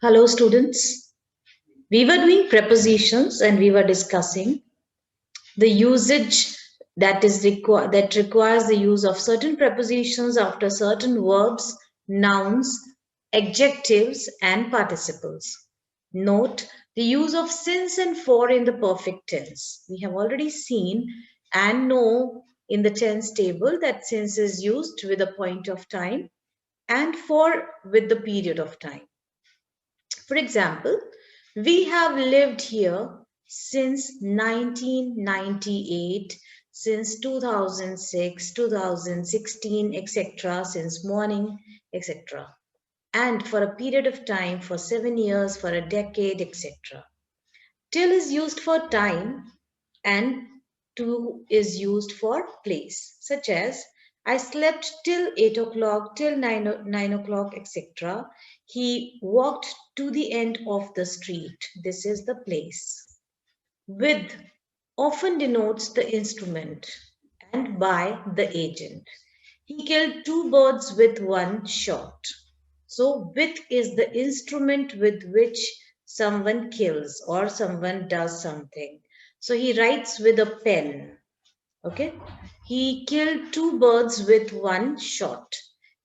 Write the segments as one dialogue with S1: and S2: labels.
S1: Hello, students. We were doing prepositions and we were discussing the usage that requires the use of certain prepositions after certain verbs, nouns, adjectives, and participles. Note the use of since and for in the perfect tense. We have already seen and know in the tense table that since is used with a point of time and for with the period of time. For example, we have lived here since 1998, since 2006, 2016, etc., since morning, etc. And for a period of time, for 7 years, for a decade, etc. Till is used for time and to is used for place, such as I slept till 8 o'clock, till 9 o'clock, etc. He walked to the end of the street. This is the place. With often denotes the instrument and by the agent. He killed two birds with one shot. So, with is the instrument with which someone kills or someone does something. So, he writes with a pen. Okay. He killed two birds with one shot.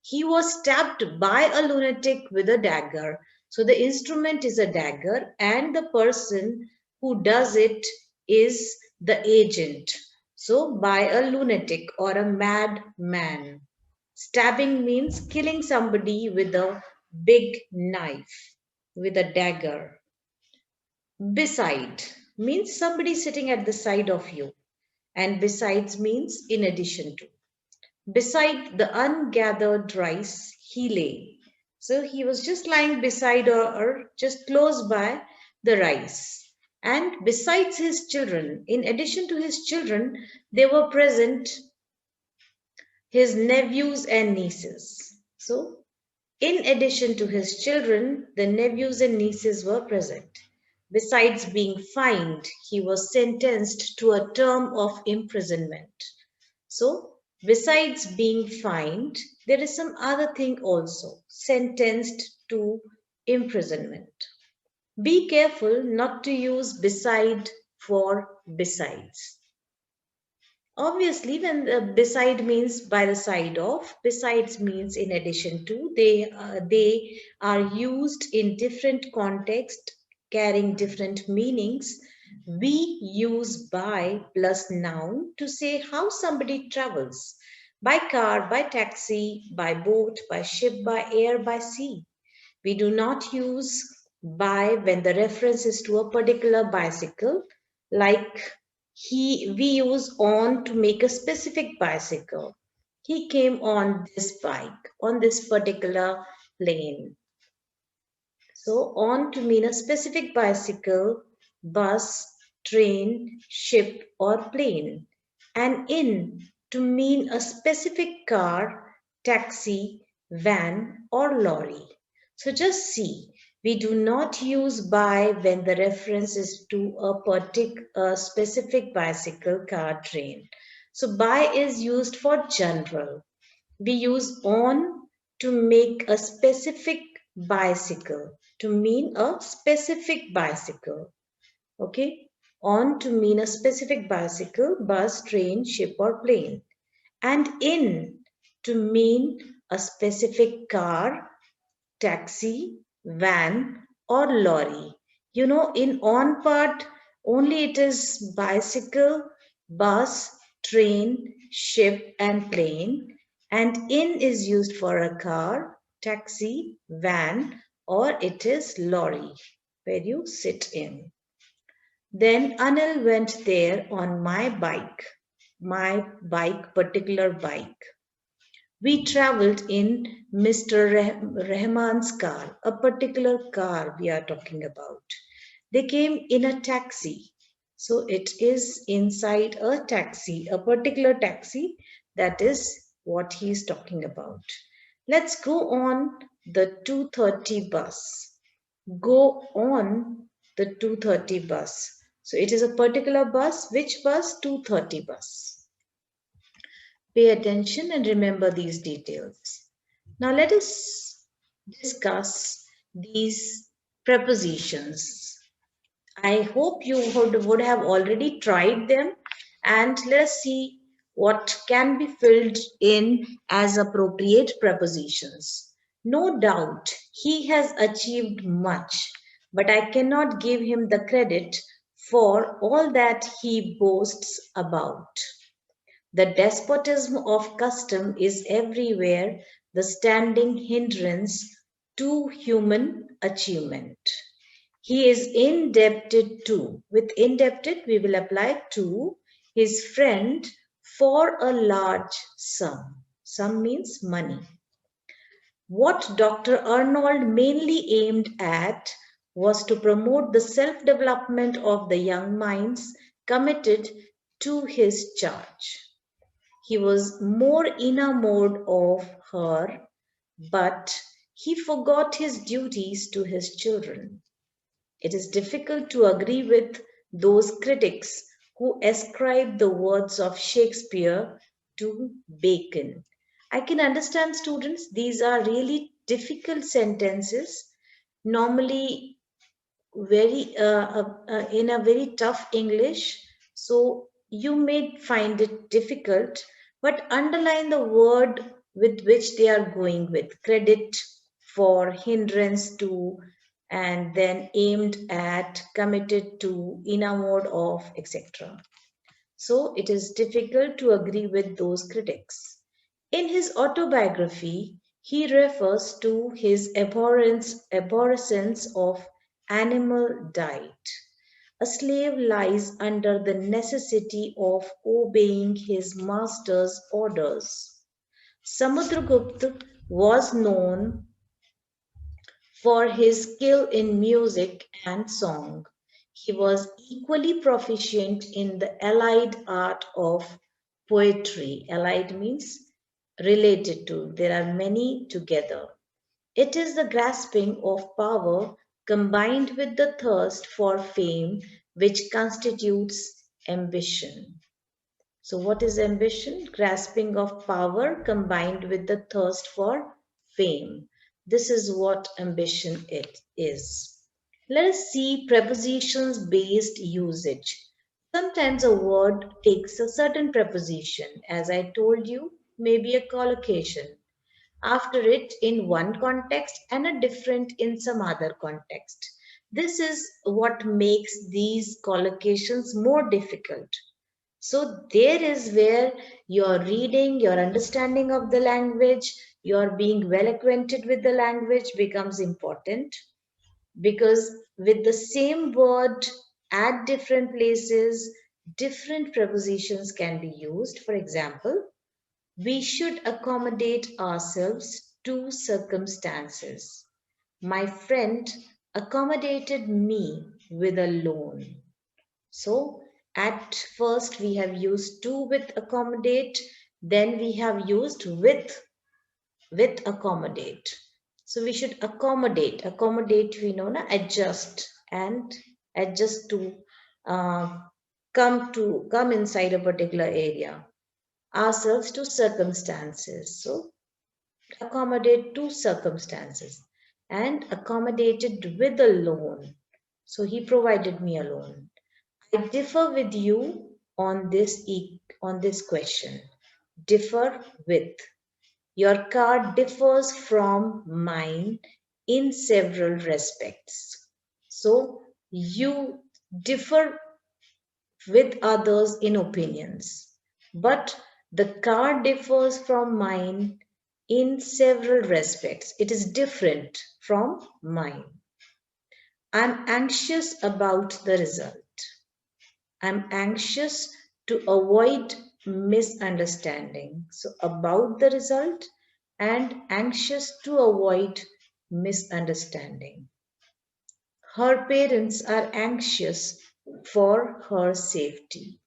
S1: He was stabbed by a lunatic with a dagger. So, the instrument is a dagger, and the person who does it is the agent. So, by a lunatic or a mad man. Stabbing means killing somebody with a big knife, with a dagger. Beside means somebody sitting at the side of you. And besides means in addition to. Beside the ungathered rice, he lay. So he was just lying beside or just close by the rice. And besides his children, in addition to his children, they were present his nephews and nieces. So, in addition to his children, the nephews and nieces were present. Besides being fined, he was sentenced to a term of imprisonment. So, besides being fined, there is some other thing also, sentenced to imprisonment. Be careful not to use beside for besides. Obviously, when beside means by the side of, besides means in addition to, they are used in different contexts, carrying different meanings. We use by plus noun to say how somebody travels by car, by taxi, by boat, by ship, by air, by sea. We do not use by when the reference is to a particular bicycle, like we use on to make a specific bicycle. He came on this bike, on this particular plane. So on to mean a specific bicycle, bus, train, ship, or plane. And in to mean a specific car, taxi, van, or lorry. So just see, we do not use by when the reference is to a specific bicycle, car, train. So by is used for general. We use on to make a specific bicycle, to mean a specific bicycle. Okay? On to mean a specific bicycle, bus, train, ship, or plane. And in to mean a specific car, taxi, van, or lorry. You know, in on part, only it is bicycle, bus, train, ship, and plane. And in is used for a car, taxi, van, or it is lorry, where you sit in. Then Anil went there on my bike, particular bike. We traveled in Mr. Rahman's car, a particular car we are talking about. They came in a taxi. So it is inside a taxi, a particular taxi. That is what he is talking about. Let's go on the 2:30 bus. Go on the 2:30 bus. So it is a particular bus. Which bus? 2:30 bus. Pay attention and remember these details. Now let us discuss these Prepositions. I hope you would have already tried them, and let us see what can be filled in as appropriate prepositions. No doubt he has achieved much, but I cannot give him the credit for all that he boasts about. The despotism of custom is everywhere the standing hindrance to human achievement. He is indebted to. With indebted, we will apply to his friend for a large sum. Sum means money. What Dr. Arnold mainly aimed at was to promote the self development of the young minds committed to his charge. He was more enamored of her, but he forgot his duties to his children. It is difficult to agree with those critics who ascribe the words of Shakespeare to Bacon. I can understand, students, these are really difficult sentences, normally very in a very tough English, so you may find it difficult, but underline the word with which they are going with credit for, hindrance to, and then aimed at, committed to, enamored of, etc. So it is difficult to agree with those critics. In his autobiography, he refers to his abhorrence of animal diet. A slave lies under the necessity of obeying his master's orders. Samudragupta was known for his skill in music and song. He was equally proficient in the allied art of poetry. Allied means related to, there are many together. It is the grasping of power combined with the thirst for fame which constitutes ambition. So, what is ambition? Grasping of power combined with the thirst for fame. This is what ambition it is. Let us see prepositions based usage. Sometimes a word takes a certain preposition, as I told you, maybe a collocation. After it in one context and a different in some other context. This is what makes these collocations more difficult. So there is where your reading, your understanding of the language, your being well acquainted with the language becomes important, because with the same word at different places, different prepositions can be used. For example, we should accommodate ourselves to circumstances. My friend accommodated me with a loan. So at first we have used to with accommodate, then we have used with accommodate. So we should accommodate. Accommodate, we know na, adjust, and adjust to uh, come inside a particular area, ourselves to circumstances. So accommodate to circumstances, and accommodated with a loan. So he provided me a loan. I differ with you on this question. Differ with. Your car differs from mine in several respects. So you differ with others in opinions, but the car differs from mine in several respects. It is different from mine. I'm anxious about the result. I'm anxious to avoid misunderstanding. So, about the result and anxious to avoid misunderstanding. Her parents are anxious for her safety.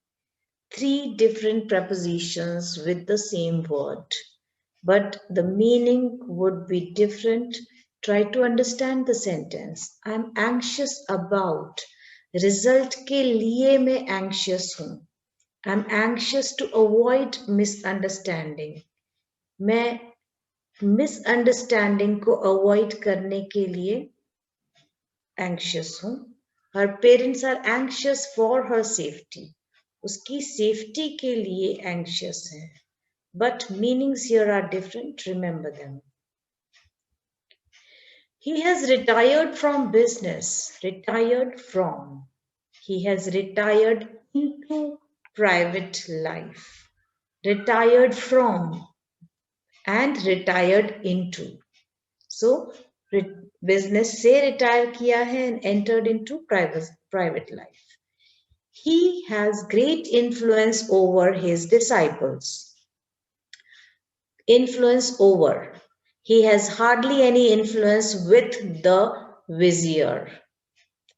S1: Three different prepositions with the same word, but the meaning would be different. Try to understand the sentence. I'm anxious about. Result के लिए मैं anxious हूँ. I'm anxious to avoid misunderstanding. मैं misunderstanding को avoid करने के लिए anxious हूँ. Her parents are anxious for her safety. उसकी safety के लिए anxious है. But meanings here are different. Remember them. He has retired from business. Retired from. He has retired into private life. Retired from and retired into. So business से retire किया है and entered into private life. He has great influence over his disciples. Influence over. He has hardly any influence with the vizier.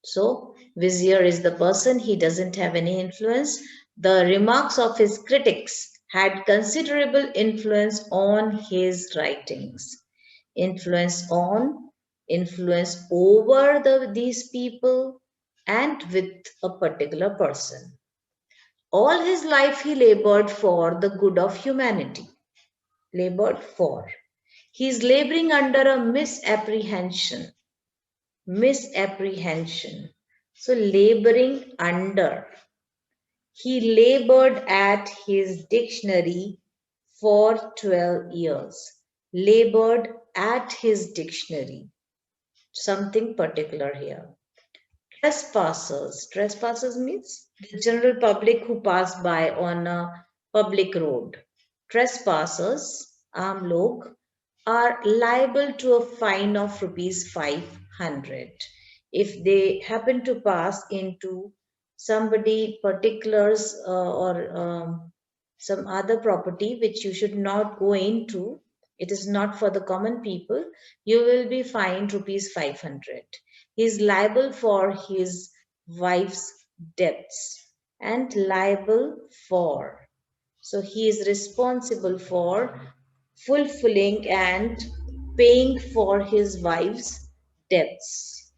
S1: So, vizier is the person, he doesn't have any influence. The remarks of his critics had considerable influence on his writings. Influence on, influence over these people, and with a particular person. All his life he labored for the good of humanity. Labored for. He is laboring under a misapprehension. Misapprehension. So laboring under. He labored at his dictionary for 12 years. Labored at his dictionary. Something particular here. Trespassers. Trespassers means the general public who pass by on a public road. Trespassers, aam log, are liable to a fine of rupees 500 if they happen to pass into somebody particulars or some other property which you should not go into. It is not for the common people. You will be fined rupees 500. He is liable for his wife's debts and liable for. So he is responsible for fulfilling and paying for his wife's debts.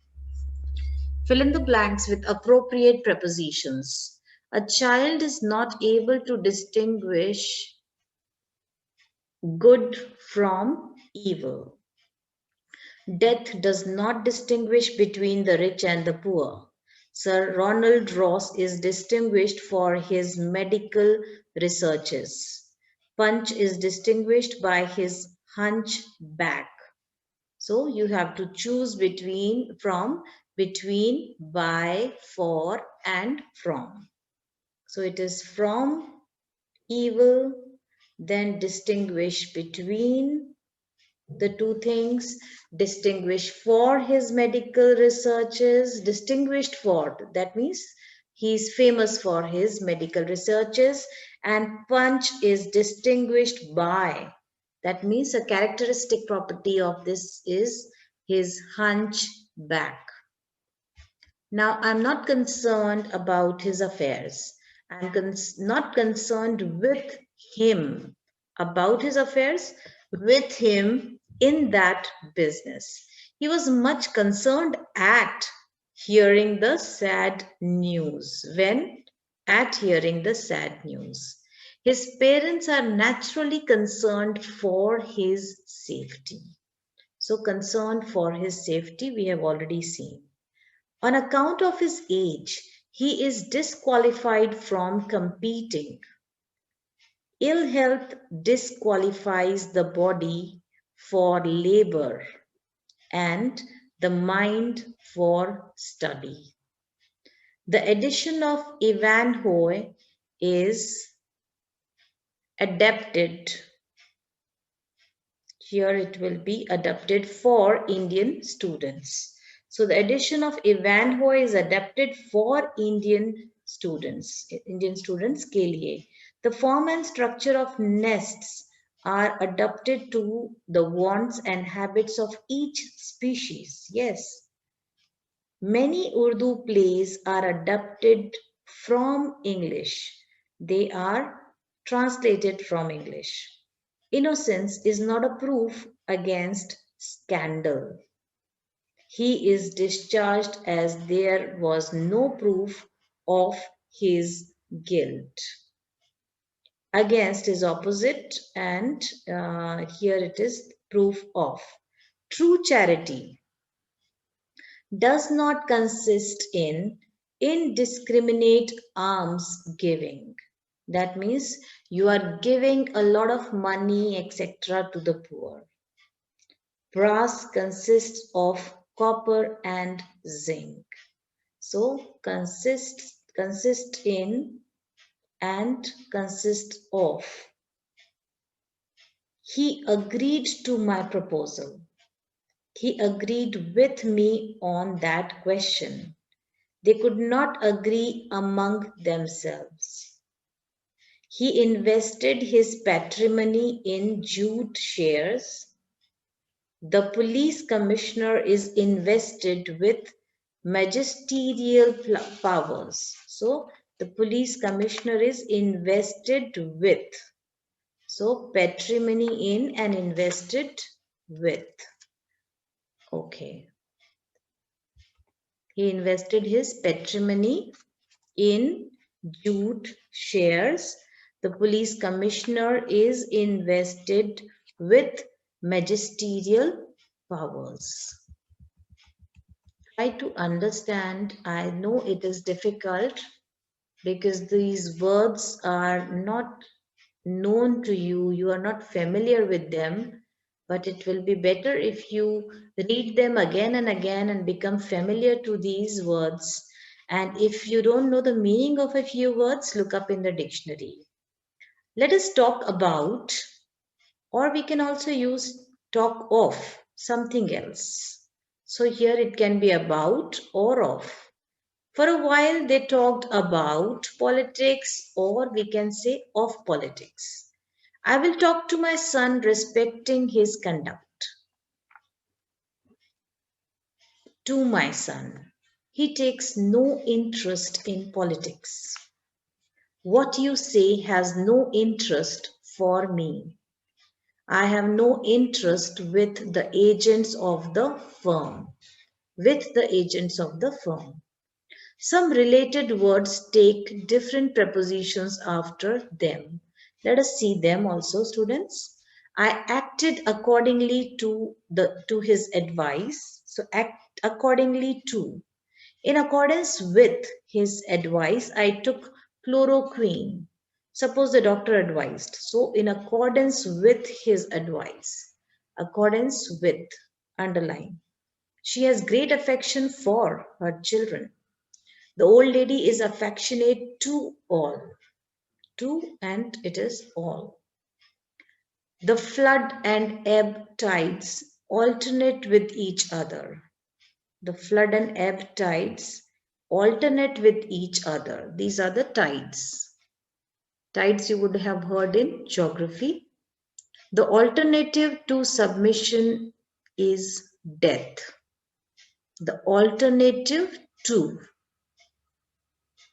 S1: Fill in the blanks with appropriate prepositions. A child is not able to distinguish good from evil. Death does not distinguish between the rich and the poor. Sir Ronald Ross is distinguished for his medical researches. Punch is distinguished by his hunchback. So you have to choose between, by, for, and from. So it is from evil, then distinguish between the two things, distinguish for his medical researches, distinguished for, that means he's famous for his medical researches, and punch is distinguished by, that means a characteristic property of this is his hunchback. Now, I'm not concerned about his affairs. I'm not concerned with him about his affairs, with him in that business. He was much concerned at hearing the sad news. When? At hearing the sad news. His parents are naturally concerned for his safety. So, concerned for his safety, we have already seen. On account of his age, he is disqualified from competing. Ill health disqualifies the body for labor and the mind for study. The edition of Ivanhoe is adapted. Here it will be adapted for Indian students. So the edition of Ivanhoe is adapted for Indian students के लिए. The form and structure of nests are adapted to the wants and habits of each species. Yes. Many Urdu plays are adapted from English. They are translated from English. Innocence is not a proof against scandal. He is discharged as there was no proof of his guilt. Against is opposite, and here it is proof of. True charity. does not consist in indiscriminate alms giving. That means you are giving a lot of money, etc., to the poor. Brass consists of copper and zinc. So consist in and consist of. He agreed to my proposal. He agreed with me on that question. They could not agree among themselves. He invested his patrimony in jute shares. The police commissioner is invested with magisterial powers. So, the police commissioner is invested with. So, patrimony in and invested with. Okay. He invested his patrimony in jute shares. The police commissioner is invested with magisterial powers. Try to understand. I know it is difficult because these words are not known to you, you are not familiar with them, but it will be better if you read them again and again and become familiar to these words. And if you don't know the meaning of a few words, look up in the dictionary. Let us talk about, or we can also use talk of something else. So here it can be about or of. For a while they talked about politics, or we can say of politics. I will talk to my son respecting his conduct. To my son. He takes no interest in politics. What you say has no interest for me. I have no interest with the agents of the firm. With the agents of the firm. Some related words take different prepositions after them. Let us see them also, students. I acted accordingly to his advice. So act accordingly to. In accordance with his advice, I took chloroquine. Suppose the doctor advised. So in accordance with his advice. Accordance with. Underline. She has great affection for her children. The old lady is affectionate to all. To and it is all. The flood and ebb tides alternate with each other. The flood and ebb tides alternate with each other. These are the tides. Tides you would have heard in geography. The alternative to submission is death. The alternative to.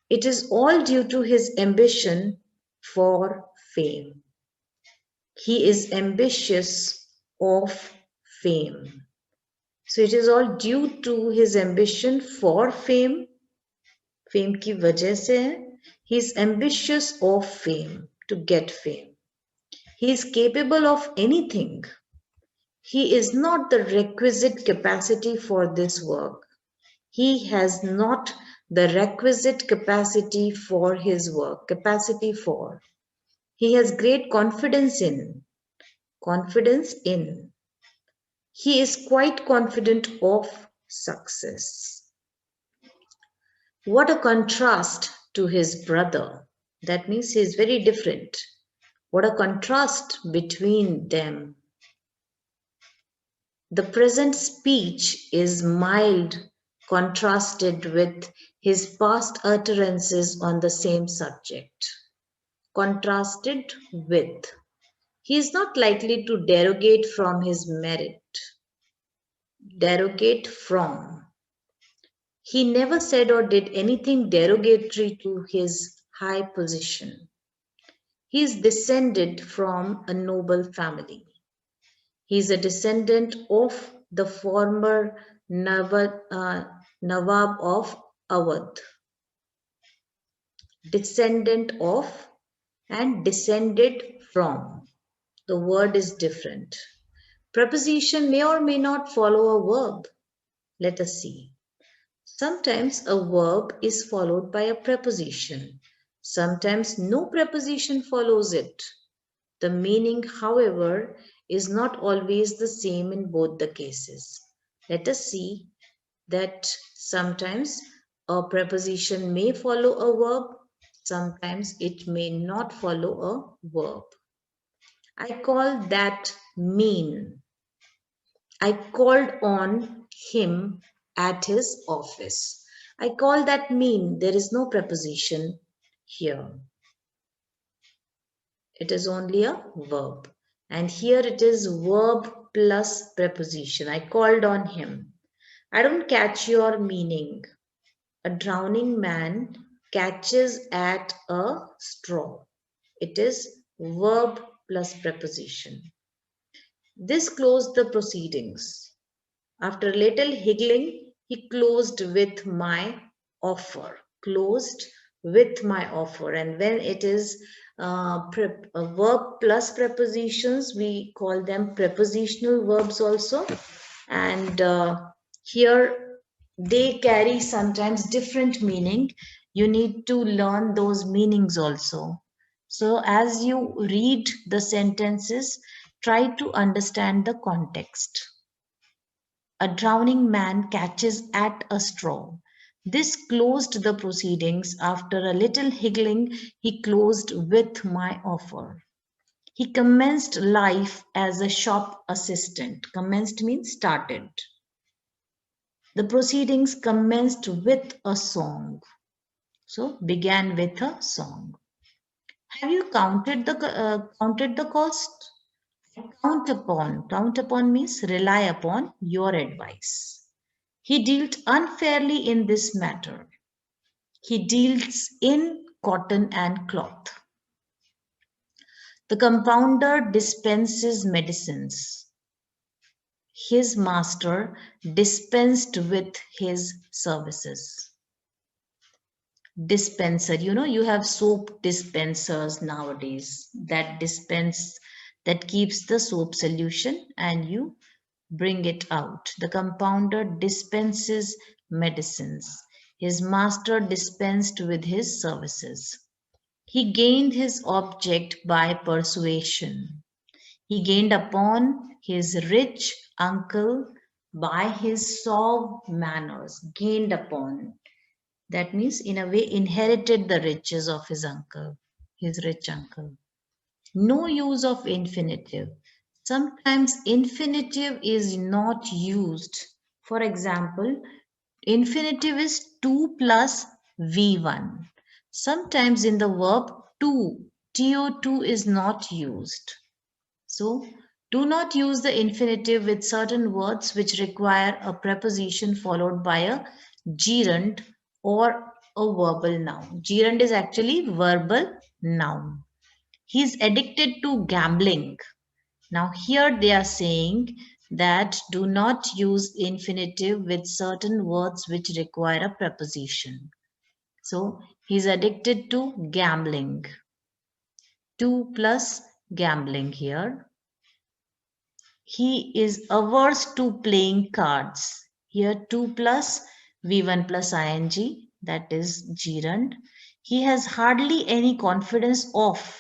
S1: It is all due to his ambition for fame. He is ambitious of fame. So it is all due to his ambition for fame. Fame की वजह से है. He is ambitious of fame, to get fame. He is capable of anything. He is not the requisite capacity for this work. He has not the requisite capacity for his work. Capacity for. He has great confidence in. Confidence in. He is quite confident of success. What a contrast to his brother. That means he is very different. What a contrast between them. The present speech is mild, contrasted with his past utterances on the same subject. Contrasted with. He is not likely to derogate from his merit. Derogate from. He never said or did anything derogatory to his high position. He is descended from a noble family. He is a descendant of the former Nawab of Awadh. Descendant of and descended from. The word is different. Preposition may or may not follow a verb. Let us see. Sometimes a verb is followed by a preposition. Sometimes no preposition follows it. The meaning, however, is not always the same in both the cases. Let us see that sometimes a preposition may follow a verb, sometimes it may not follow a verb. I call that mean. I called on him at his office. I call that mean. There is no preposition here. It is only a verb. And here it is verb plus preposition. I called on him. I don't catch your meaning. A drowning man catches at a straw. It is verb plus preposition. This closed the proceedings. After a little higgling, he closed with my offer. Closed with my offer. And when it is a verb plus prepositions, we call them prepositional verbs also. And here they carry sometimes different meaning. You need to learn those meanings also. So as you read the sentences, try to understand the context. A drowning man catches at a straw. This closed the proceedings. After a little higgling, he closed with my offer. He commenced life as a shop assistant. Commenced means started. The proceedings commenced with a song. So began with a song. Have you counted the cost? Count upon. Count upon means rely upon your advice. He dealt unfairly in this matter. He deals in cotton and cloth. The compounder dispenses medicines. His master dispensed with his services. Dispenser, you have soap dispensers nowadays that keeps the soap solution and you bring it out. The compounder dispenses medicines. His master dispensed with his services. He gained his object by persuasion. He gained upon his rich uncle by his suave manners. Gained upon. That means, in a way, inherited the riches of his uncle, his rich uncle. No use of infinitive. Sometimes infinitive is not used. For example, infinitive is to plus V1. Sometimes in the verb to, to is not used. So, do not use the infinitive with certain words which require a preposition followed by a gerund or a verbal noun. Gerund is actually verbal noun. He is addicted to gambling. Now here they are saying that do not use infinitive with certain words which require a preposition. So he is addicted to gambling. To plus gambling here. He is averse to playing cards. Here 2 plus V1 plus ing, that is gerund. He has hardly any confidence of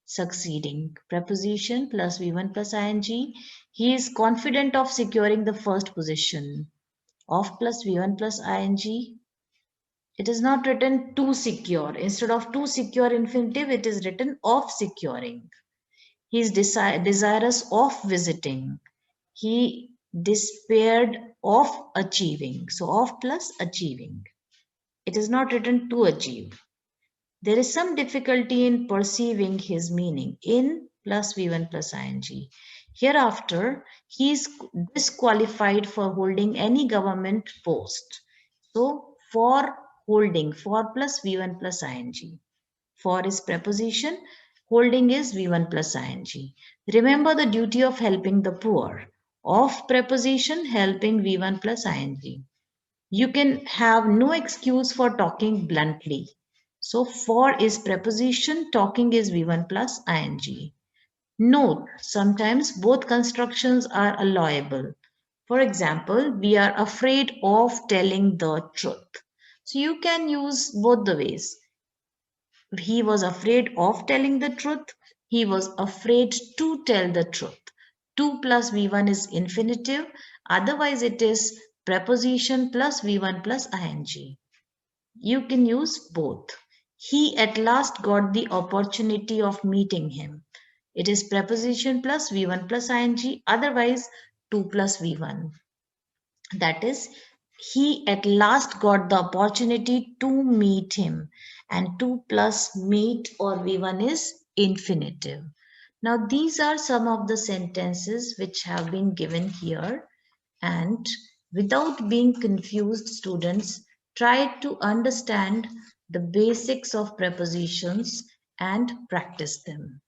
S1: succeeding. Preposition plus V1 plus ing. He is confident of securing the first position. Of plus V1 plus ing. It is not written to secure. Instead of to secure infinitive, it is written of securing. He is desirous of visiting. He despaired of achieving. So, of plus achieving. It is not written to achieve. There is some difficulty in perceiving his meaning. In plus V1 plus ing. Hereafter, he is disqualified for holding any government post. So, for holding, for plus V1 plus ing. For is preposition, holding is V1 plus ing. Remember the duty of helping the poor. Of preposition, helping V1 plus ing. You can have no excuse for talking bluntly. So for is preposition, talking is V1 plus ing. Note, sometimes both constructions are allowable. For example, we are afraid of telling the truth. So you can use both the ways. He was afraid of telling the truth. He was afraid to tell the truth. 2 plus V1 is infinitive. Otherwise, it is preposition plus V1 plus ing. You can use both. He at last got the opportunity of meeting him. It is preposition plus V1 plus ing. Otherwise, 2 plus V1. That is, he at last got the opportunity to meet him. And 2 plus meet or V1 is infinitive. Now, these are some of the sentences which have been given here. And without being confused, students, try to understand the basics of prepositions and practice them.